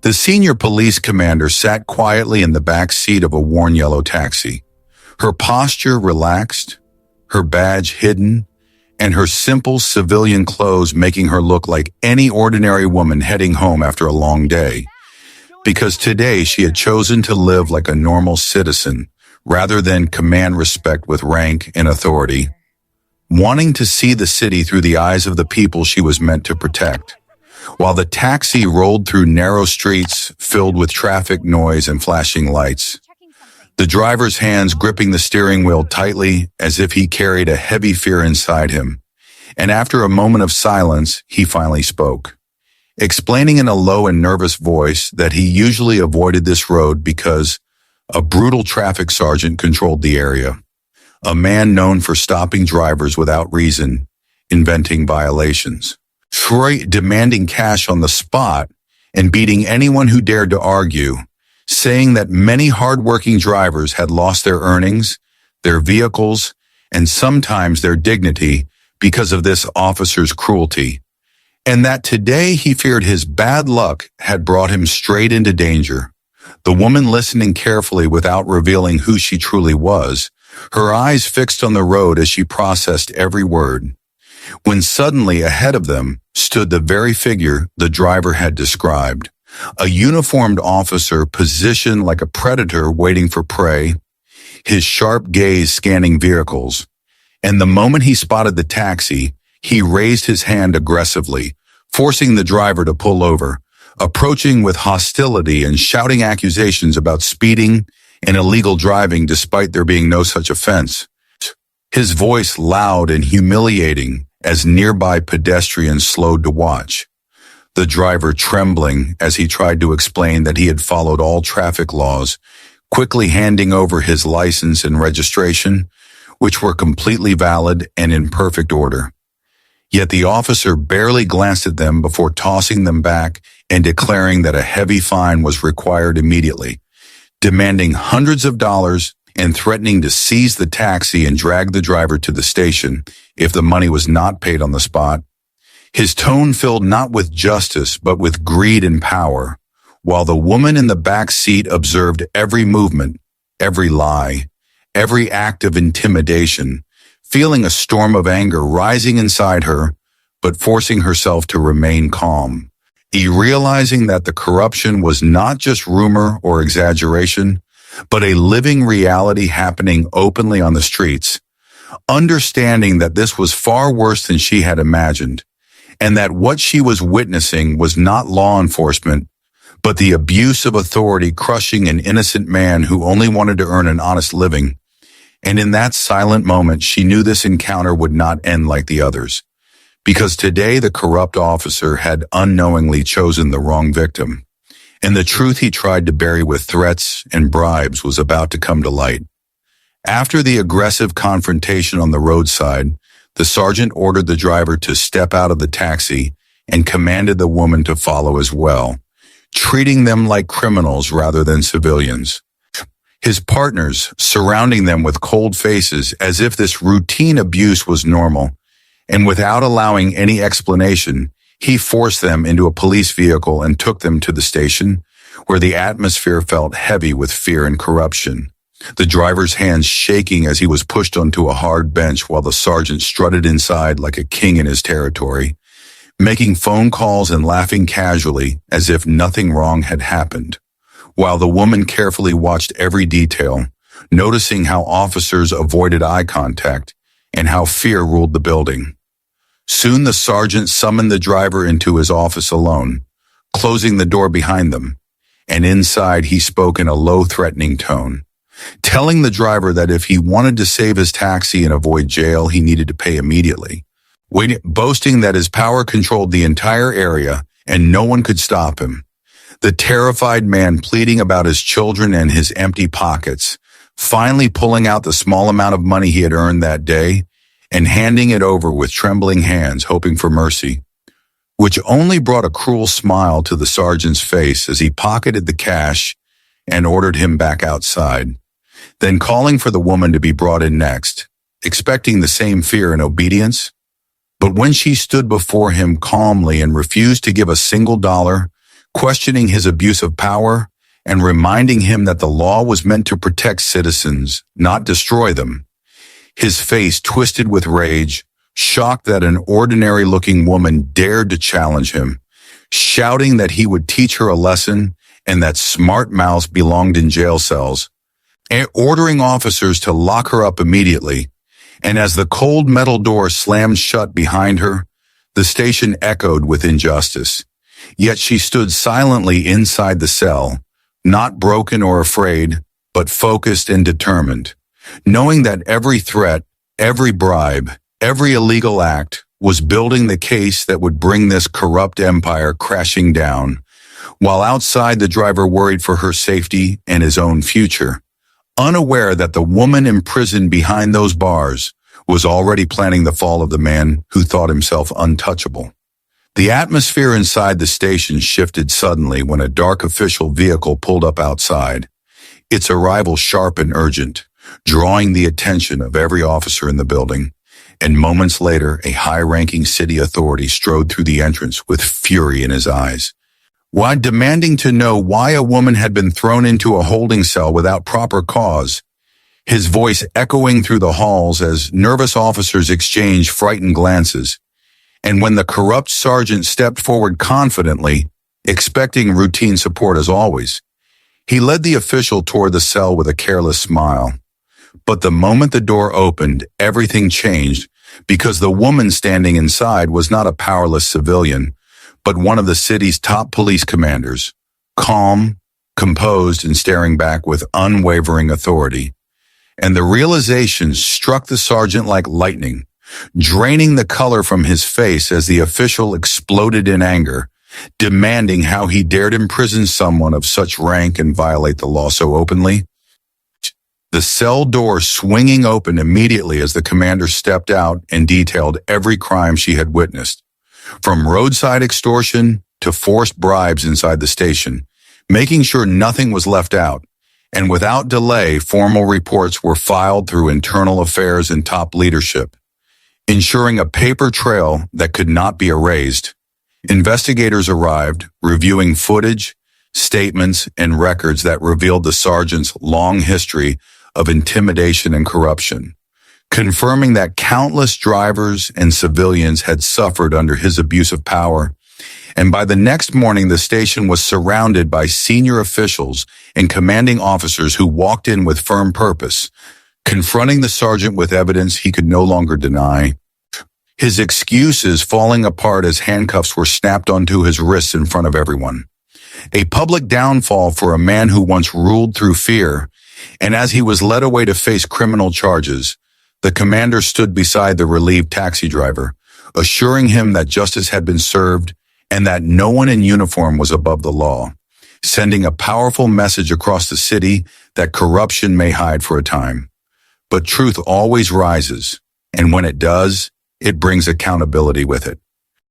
The senior police commander sat quietly in the back seat of a worn yellow taxi, her posture relaxed, her badge hidden, and her simple civilian clothes making her look like any ordinary woman heading home after a long day. Because today she had chosen to live like a normal citizen rather than command respect with rank and authority, wanting to see the city through the eyes of the people she was meant to protect. While the taxi rolled through narrow streets filled with traffic noise and flashing lights, the driver's hands gripping the steering wheel tightly as if he carried a heavy fear inside him. And after a moment of silence, he finally spoke, explaining in a low and nervous voice that he usually avoided this road because a brutal traffic sergeant controlled the area, a man known for stopping drivers without reason, inventing violations, demanding cash on the spot, and beating anyone who dared to argue, saying that many hardworking drivers had lost their earnings, their vehicles, and sometimes their dignity because of this officer's cruelty, and that today he feared his bad luck had brought him straight into danger. The woman listening carefully without revealing who she truly was, her eyes fixed on the road as she processed every word. When suddenly ahead of them stood the very figure the driver had described, a uniformed officer positioned like a predator waiting for prey, his sharp gaze scanning vehicles. And the moment he spotted the taxi, he raised his hand aggressively, forcing the driver to pull over, approaching with hostility and shouting accusations about speeding and illegal driving despite there being no such offense. His voice loud and humiliating as nearby pedestrians slowed to watch. The driver trembling as he tried to explain that he had followed all traffic laws, quickly handing over his license and registration, which were completely valid and in perfect order. Yet the officer barely glanced at them before tossing them back and declaring that a heavy fine was required immediately, demanding hundreds of dollars and threatening to seize the taxi and drag the driver to the station if the money was not paid on the spot. His tone filled not with justice but with greed and power, while the woman in the back seat observed every movement, every lie, every act of intimidation, feeling a storm of anger rising inside her, but forcing herself to remain calm. Realizing that the corruption was not just rumor or exaggeration, but a living reality happening openly on the streets, understanding that this was far worse than she had imagined, and that what she was witnessing was not law enforcement, but the abuse of authority crushing an innocent man who only wanted to earn an honest living. And in that silent moment, she knew this encounter would not end like the others, because today the corrupt officer had unknowingly chosen the wrong victim, and the truth he tried to bury with threats and bribes was about to come to light. After the aggressive confrontation on the roadside, the sergeant ordered the driver to step out of the taxi and commanded the woman to follow as well, treating them like criminals rather than civilians. His partners surrounding them with cold faces as if this routine abuse was normal, and without allowing any explanation, he forced them into a police vehicle and took them to the station, where the atmosphere felt heavy with fear and corruption. The driver's hands shaking as he was pushed onto a hard bench while the sergeant strutted inside like a king in his territory, making phone calls and laughing casually as if nothing wrong had happened, while the woman carefully watched every detail, noticing how officers avoided eye contact and how fear ruled the building. Soon the sergeant summoned the driver into his office alone, closing the door behind them, and inside he spoke in a low, threatening tone, telling the driver that if he wanted to save his taxi and avoid jail, he needed to pay immediately, boasting that his power controlled the entire area and no one could stop him. The terrified man pleading about his children and his empty pockets, finally pulling out the small amount of money he had earned that day and handing it over with trembling hands, hoping for mercy, which only brought a cruel smile to the sergeant's face as he pocketed the cash and ordered him back outside, then calling for the woman to be brought in next, expecting the same fear and obedience. But when she stood before him calmly and refused to give a single dollar, questioning his abuse of power and reminding him that the law was meant to protect citizens, not destroy them. His face twisted with rage, shocked that an ordinary-looking woman dared to challenge him, shouting that he would teach her a lesson and that smart mouths belonged in jail cells, and ordering officers to lock her up immediately. And as the cold metal door slammed shut behind her, the station echoed with injustice. Yet she stood silently inside the cell, not broken or afraid, but focused and determined, knowing that every threat, every bribe, every illegal act was building the case that would bring this corrupt empire crashing down, while outside the driver worried for her safety and his own future, unaware that the woman imprisoned behind those bars was already planning the fall of the man who thought himself untouchable. The atmosphere inside the station shifted suddenly when a dark official vehicle pulled up outside, its arrival sharp and urgent, drawing the attention of every officer in the building. And moments later, a high-ranking city authority strode through the entrance with fury in his eyes, while demanding to know why a woman had been thrown into a holding cell without proper cause, his voice echoing through the halls as nervous officers exchanged frightened glances. And when the corrupt sergeant stepped forward confidently, expecting routine support as always, he led the official toward the cell with a careless smile. But the moment the door opened, everything changed, because the woman standing inside was not a powerless civilian, but one of the city's top police commanders, calm, composed, and staring back with unwavering authority. And the realization struck the sergeant like lightning, draining the color from his face as the official exploded in anger, demanding how he dared imprison someone of such rank and violate the law so openly. The cell door swinging open immediately as the commander stepped out and detailed every crime she had witnessed, from roadside extortion to forced bribes inside the station, making sure nothing was left out. And without delay, formal reports were filed through internal affairs and top leadership, ensuring a paper trail that could not be erased. Investigators arrived, reviewing footage, statements, and records that revealed the sergeant's long history of intimidation and corruption, confirming that countless drivers and civilians had suffered under his abuse of power. And by the next morning, the station was surrounded by senior officials and commanding officers who walked in with firm purpose, confronting the sergeant with evidence he could no longer deny, his excuses falling apart as handcuffs were snapped onto his wrists in front of everyone. A public downfall for a man who once ruled through fear, and as he was led away to face criminal charges, the commander stood beside the relieved taxi driver, assuring him that justice had been served and that no one in uniform was above the law, sending a powerful message across the city that corruption may hide for a time, but truth always rises, and when it does, it brings accountability with it.